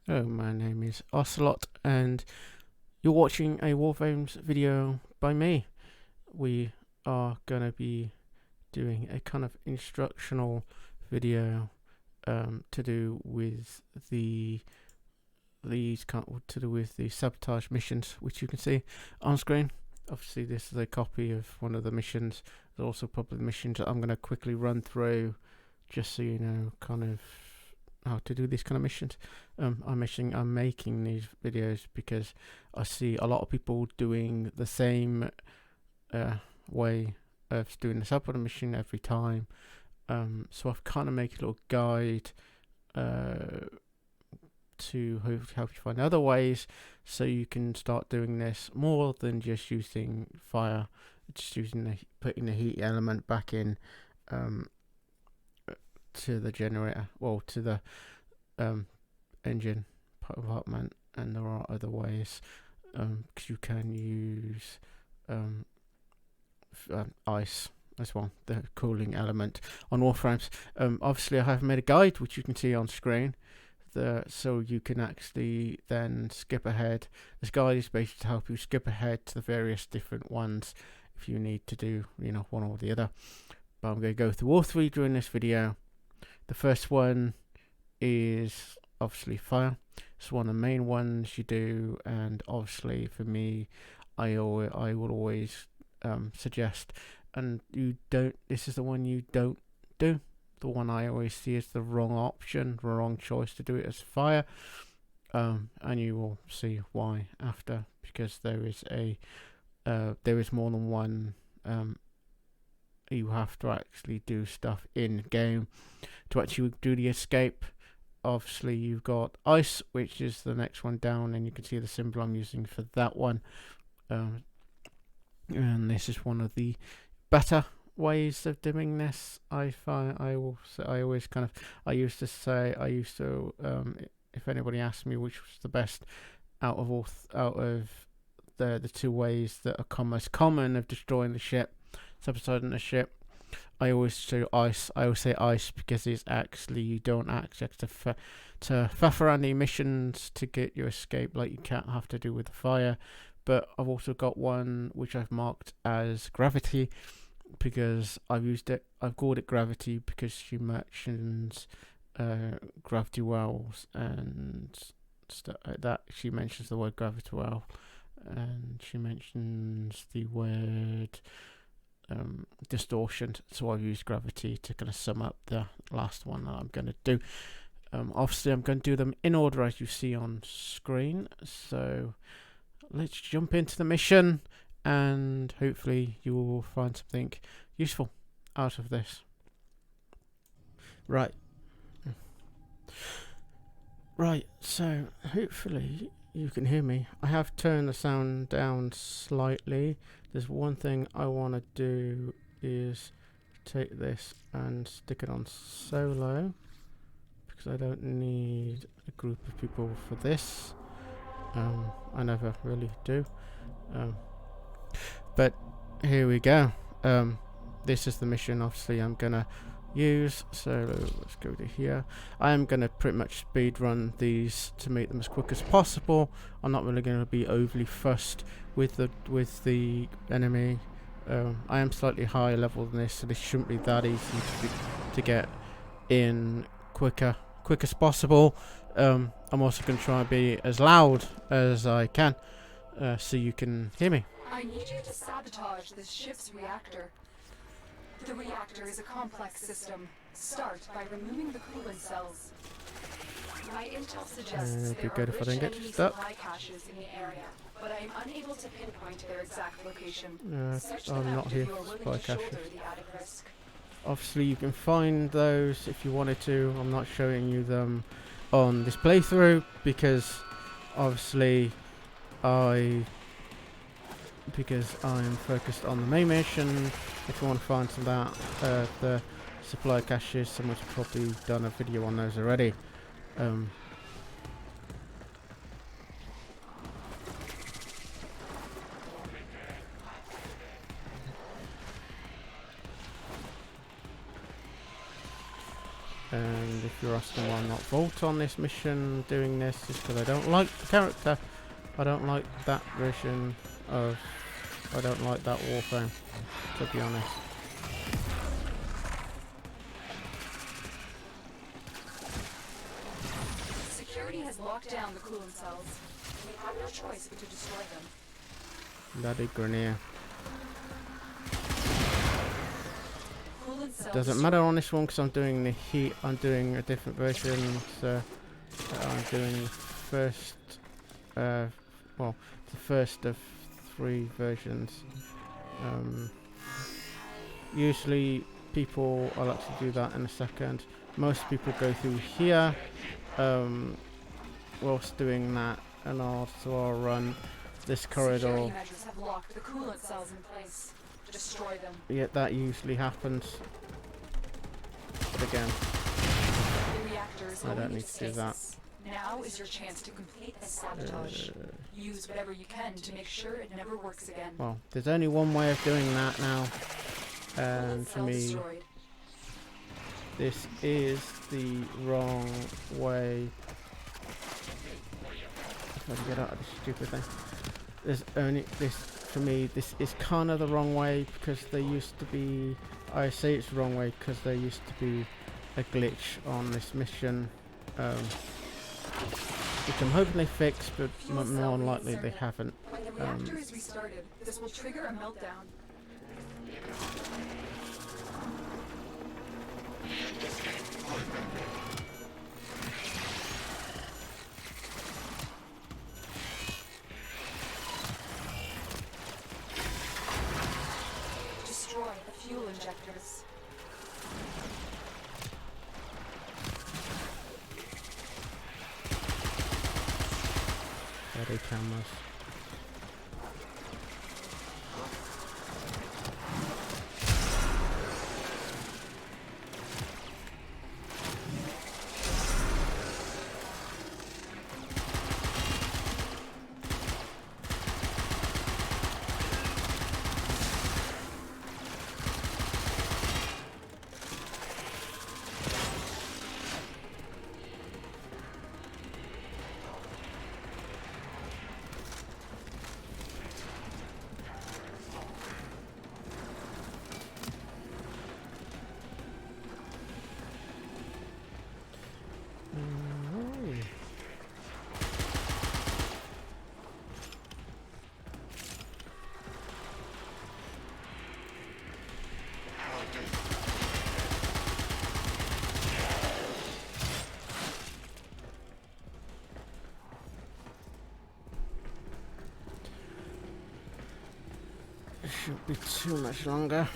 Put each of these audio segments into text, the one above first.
Hello, my name is Ocelot, and you're watching a Warframes video by me. We are gonna be doing a kind of instructional video to do with the sabotage missions, which you can see on screen. Obviously, this is a copy of one of the missions. There's also probably the missions that I'm gonna quickly run through, just so you know, kind of how to do these kind of missions. I'm making these videos because I see a lot of people doing the same way of doing the sabotage mission every time. So I've kind of made a little guide to help you find other ways, so you can start doing this more than just using fire, just putting the heat element back in to the generator, to the engine compartment. And there are other ways, because you can use ice as well, the cooling element on warframes. Obviously I have made a guide which you can see on screen, so you can actually then skip ahead. This guide is basically to help you skip ahead to the various different ones if you need to do one or the other. But I'm going to go through all three during this video. The first one is obviously fire. It's one of the main ones you do, and obviously for me, I will always suggest, and this is the one you don't do. The one I always see as the wrong option, the wrong choice to do it as fire, and you will see why after, because there is more than one. You have to actually do stuff in game to actually do the escape. Obviously you've got ice, which is the next one down, and you can see the symbol I'm using for that one. And this is one of the better ways of doing this. If anybody asked me which was the best out of the two ways that are most common of destroying the ship, sabotaging the ship, I always say ice. I always say ice because it's actually, you don't actually have to faff around the missions to get your escape like you can't have to do with the fire. But I've also got one which I've marked as gravity, because I've called it gravity because she mentions gravity wells and stuff like that. She mentions the word gravity well, and she mentions the word distortion, so I've used gravity to kind of sum up the last one that I'm going to do. Obviously I'm going to do them in order as you see on screen, so let's jump into the mission, and hopefully you will find something useful out of this. Right, so hopefully you can hear me. I have turned the sound down slightly. There's one thing I want to do is take this and stick it on solo, because I don't need a group of people for this. I never really do. But here we go. This is the mission obviously I'm gonna use, so let's go to here. I am gonna pretty much speed run these to make them as quick as possible. I'm not really gonna be overly fussed with the enemy. I am slightly higher level than this, so this shouldn't be that easy to get in quick as possible. I'm also gonna try and be as loud as I can, so you can hear me. I need you to sabotage this ship's reactor. The reactor is a complex system. Start by removing the coolant cells. My intel suggests there are rich enemy supply caches in the area, but I am unable to pinpoint their exact location. I'm not here for supply caches. Obviously you can find those if you wanted to. I'm not showing you them on this playthrough because obviously I'm focused on the main mission. If you want to find some of that, the supply caches, someone's probably done a video on those already. And if you're asking why I'm not Vault on this mission doing this, is because I don't like the character. I don't like that version of... I don't like that warframe, to be honest. Security has locked down the coolant cells. We have no choice but to destroy them. Bloody Grenier. Coolant cell Doesn't matter on this one because I'm doing the heat. I'm doing a different version. So I'm doing the first, well, the first of 3 versions. Usually people, I'll actually do that in a second. Most people go through here whilst doing that, and also I'll run this corridor. Security measures have locked the coolant cells in place. Destroy them. Yeah, that usually happens. But again, The reactor is I don't going need into to do that. stasis. Now is your chance to complete the sabotage. Use whatever you can to make sure it never works again. Well, there's only one way of doing that now, and Coolant for cell me, destroyed. this is the wrong way. How to get out of this stupid thing? There's only this, for me, this is kind of the wrong way because there used to be, I say it's the wrong way because there used to be a glitch on this mission, which I'm hoping they fix, but more than likely they haven't. When the reactor is restarted, this will trigger a meltdown. Destroy the fuel injectors. Bloody cameras. Shouldn't be too much longer.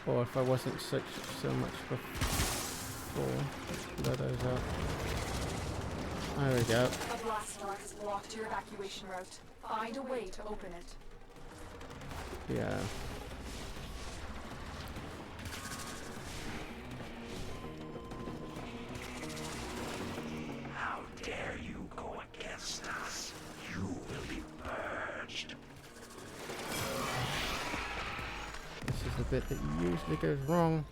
Or if I wasn't so much before, blow those up. There we go. A blast door has blocked your evacuation route. Find a way to open it. Yeah. How dare you go against us? You will be purged. This is the bit that usually goes wrong.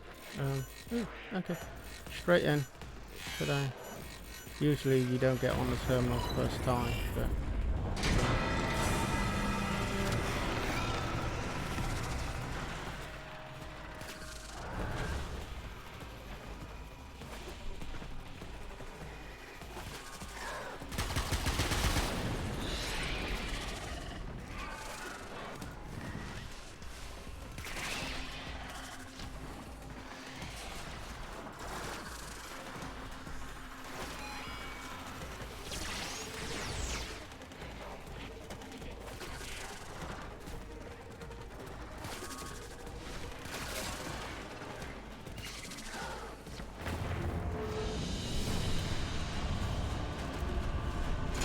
Okay. Straight in today. Usually you don't get on the terminal first time, but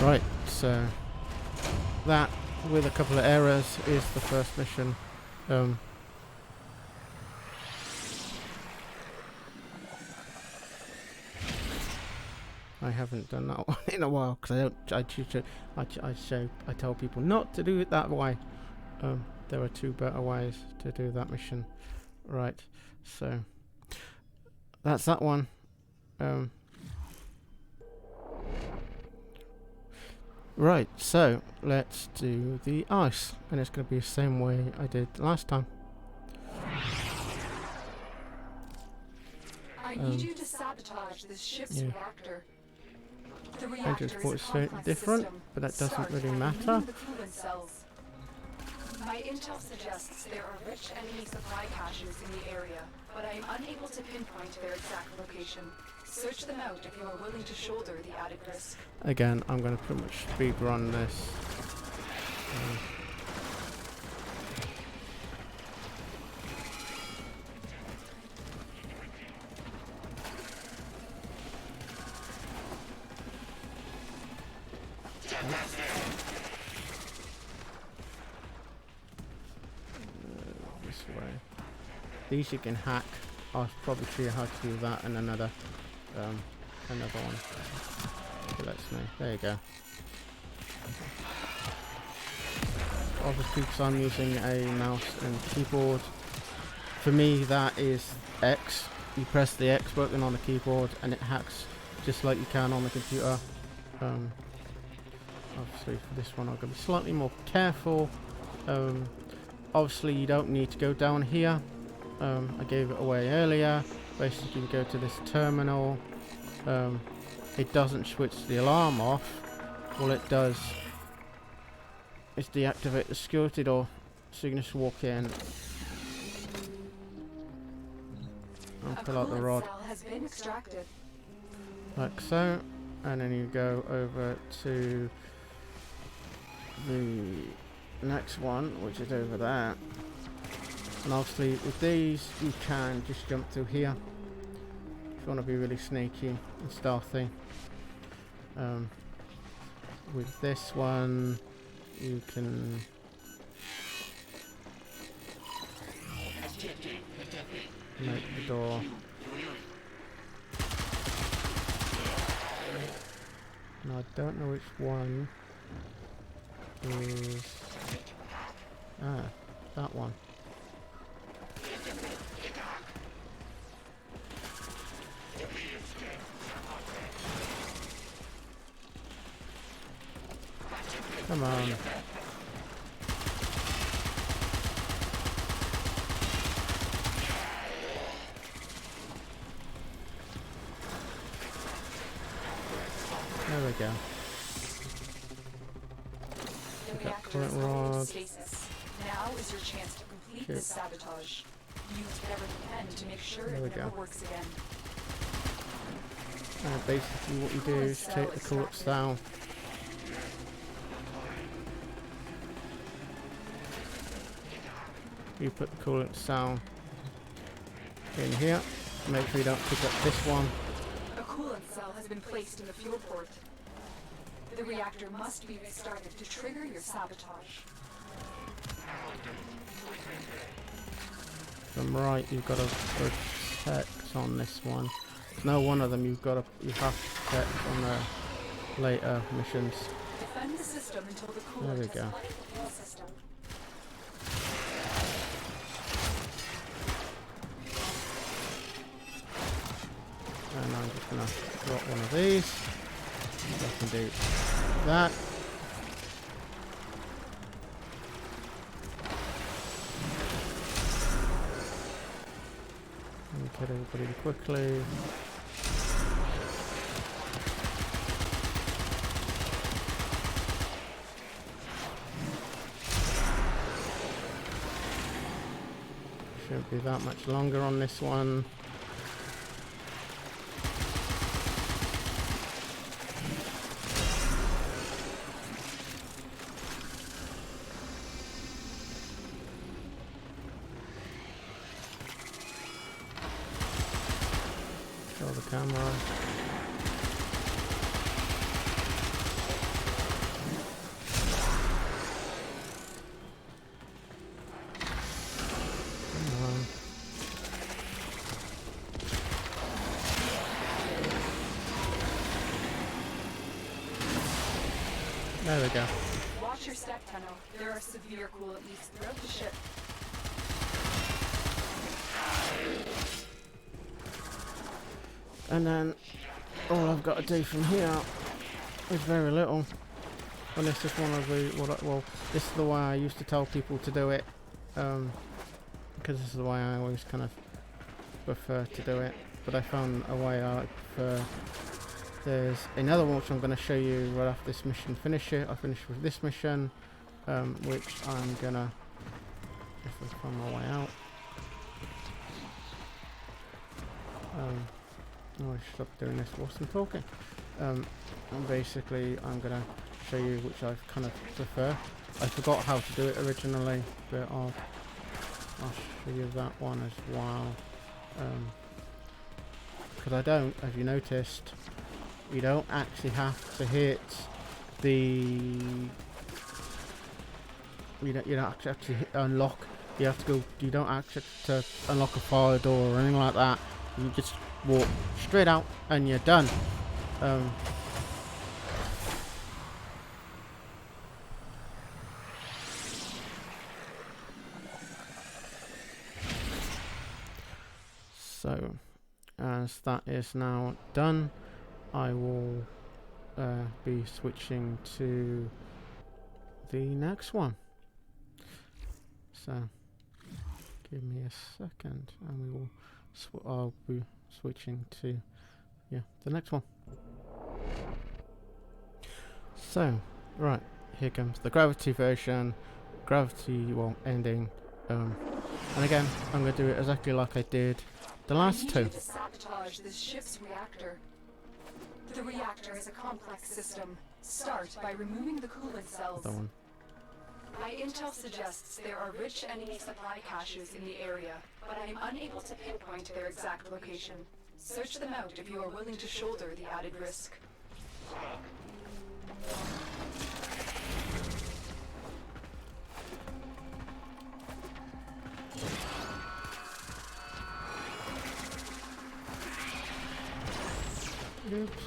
right, so that, with a couple of errors, is the first mission. I haven't done that one in a while because I tell people not to do it that way. there are 2 better ways to do that mission. Right, so that's that one. Right, so let's do the ice, and it's going to be the same way I did last time. I need you to sabotage this ship's yeah. reactor. The I reactor just is thought a it's slightly complex different, system. but that doesn't Start really by matter. removing the coolant cells. My intel suggests there are rich enemy supply caches in the area, but I am unable to pinpoint their exact location. Search them out if you are willing to shoulder the added risk. Again, I'm going to pretty much speed run this. This way. These you can hack. I'll probably show you how to do that in another one. So that's me. There you go. Obviously, because I'm using a mouse and keyboard, for me that is X. You press the X button on the keyboard and it hacks just like you can on the computer. Obviously for this one I'm going to be slightly more careful. Obviously you don't need to go down here. I gave it away earlier. Basically you go to this terminal. It doesn't switch the alarm off. All it does is deactivate the security door, so you can just walk in and pull out the rod Has been extracted. like so, and then you go over to the next one, which is over there. And obviously with these you can just jump through here if you want to be really sneaky and stealthy. With this one you can make the door now. I don't know which one is that one. Come on. There we go. The reactor current is holding rod. stasis. Now is your chance to complete this sabotage. Use whatever you can to make sure There we it never go. works again. Basically what you do is take the coolant cell, you put the coolant cell in here, make sure you don't pick up this one. A coolant cell has been placed in the fuel port. The reactor must be restarted to trigger your sabotage. From right you've got to protect on this one. No, one of them you have to protect on the later missions. Defend the system until the coolant There we has go. flooded the fuel system. And I'm just gonna drop one of these. I can do that. And kill everybody quickly. Shouldn't be that much longer on this one. Show the camera. Come on. There we go. Watch Watch your step tunnel. There are severe coolant leaks throughout the ship. And then all I've got to do from here is very little. And this is one of the well, this is the way I used to tell people to do it, because this is the way I always kind of prefer to do it. But I found a way I prefer. There's another one which I'm going to show you right after this mission finishes. I finish with this mission, which I'm gonna, if I find my way out. Oh, I should stop doing this whilst I'm talking. And basically, I'm gonna show you which I kind of prefer. I forgot how to do it originally, but I'll show you that one as well. Because I don't, as you noticed, you don't actually have to hit the. You don't actually unlock. You have to go. You don't actually have to unlock a fire door or anything like that. You just walk straight out and you're done. So, as that is now done, I will be switching to the next one. So, give me a second, and we will. I'll be switching to the next one. So, right, here comes the gravity version. Gravity ending. And again, I'm going to do it exactly like I did the last two. I need you to sabotage this ship's reactor. The reactor is a complex system. Start by removing the coolant cells. That one. My intel suggests there are rich enemy supply caches in the area, but I am unable to pinpoint their exact location. Search them out if you are willing to shoulder the added risk. Oops.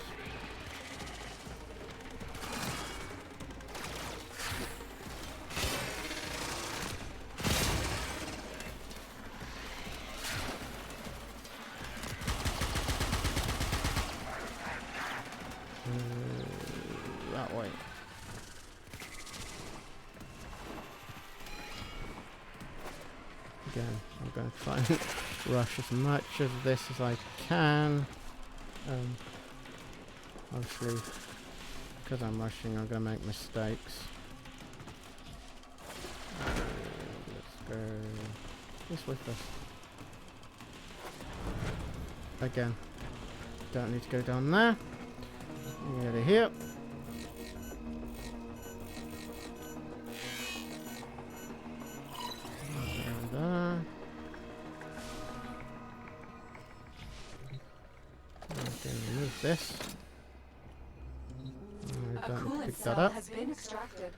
That way. Again, I'm going to try and rush as much of this as I can. Obviously, because I'm rushing, I'm going to make mistakes. Let's go this way first. Again, don't need to go down there. Get it here. There. Okay, remove this. I don't need to pick that up. Has been extracted.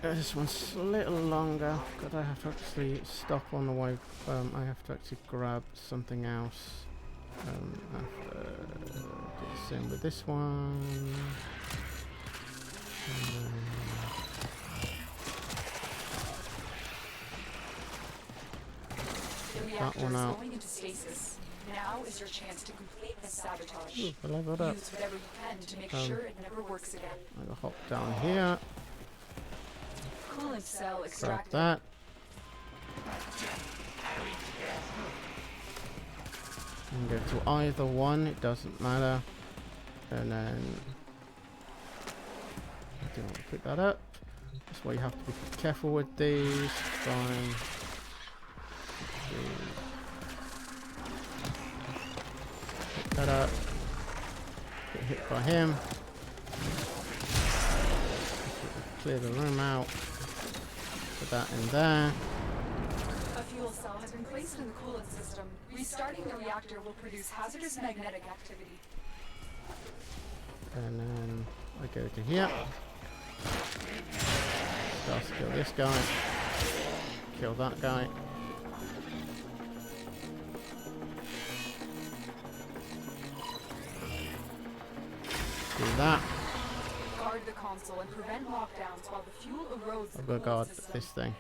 This one's a little longer because I have to actually stop on the way. I have to actually grab something else. After do the same with this one. That one out. Going into stasis. Now is your chance to complete the sabotage. Ooh, I leveled up. Use whatever you can to make sure it never works again. I'll hop down here. Coolant cell Grab extracted. that. And go to either one, it doesn't matter. And then I do want to pick that up. That's why you have to be careful with these. Fine. Pick that up. Get hit by him. Clear the room out. Put that in there. A fuel cell has been placed in the coolant system. Restarting the reactor will produce hazardous magnetic activity. And then I go to here. Start to kill this guy. Kill that guy. Do that. Guard the console and prevent lockdowns while the fuel erodes the Oh cooling god, system. this thing.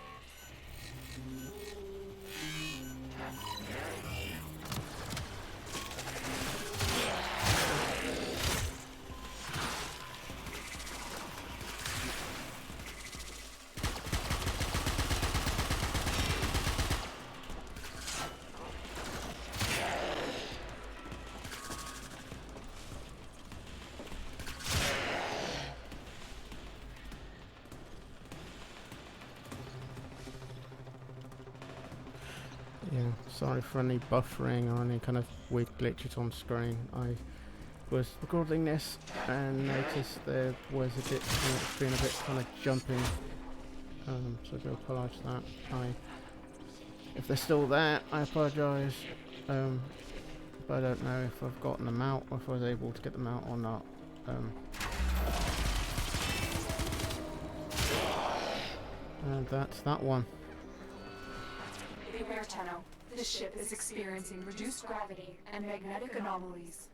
Yeah, sorry for any buffering or any kind of weird glitches on screen. I was recording this and noticed there was a bit, it's been a bit kind of jumping. So I do apologise for that. If they're still there, I apologise. But I don't know if I've gotten them out or if I was able to get them out or not. And that's that one. Beware, Tenno. This ship is experiencing reduced gravity and magnetic anomalies.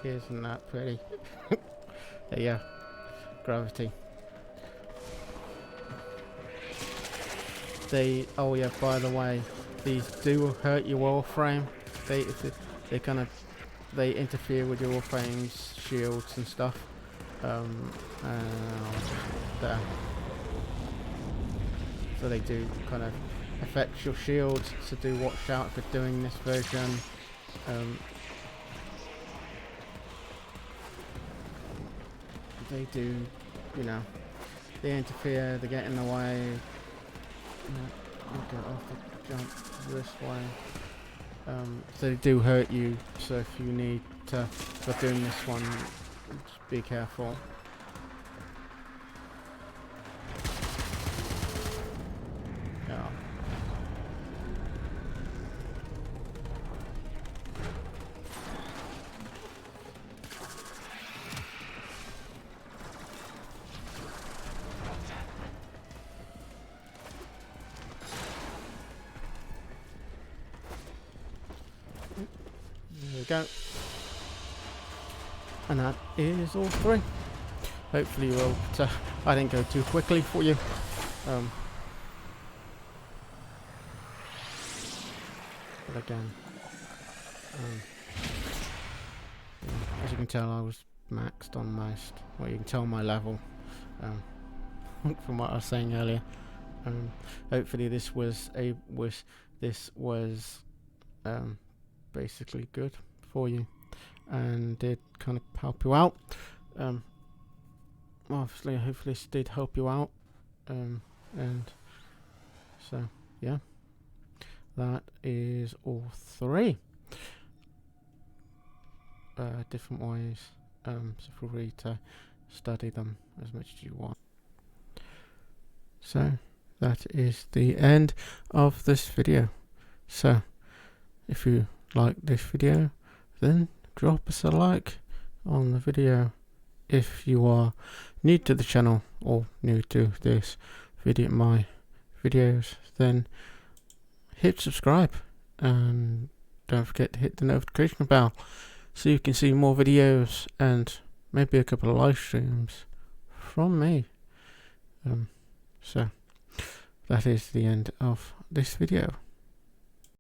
Isn't that pretty? Yeah, gravity. Oh yeah, by the way, these do hurt your warframe. They kind of, they interfere with your warframe's shields and stuff. There. So they do kind of affect your shields, so do watch out for doing this version. They do, you know, they interfere, they get in the way. You get off the jump this way. So they do hurt you, so if you need to, for doing this one, just be careful. Yeah. There we go. And that is all three. Hopefully you will. I didn't go too quickly for you. But again, yeah, as you can tell, I was maxed on most. Well, you can tell my level from what I was saying earlier. Hopefully this was basically good for you and did kind of help you out. Obviously, hopefully this did help you out. And so yeah, that is all three. Different ways. So feel free to study them as much as you want. So that is the end of this video. So if you like this video, then drop us a like on the video. If you are new to the channel or new to this video, my videos, then hit subscribe and don't forget to hit the notification bell so you can see more videos and maybe a couple of live streams from me. So that is the end of this video.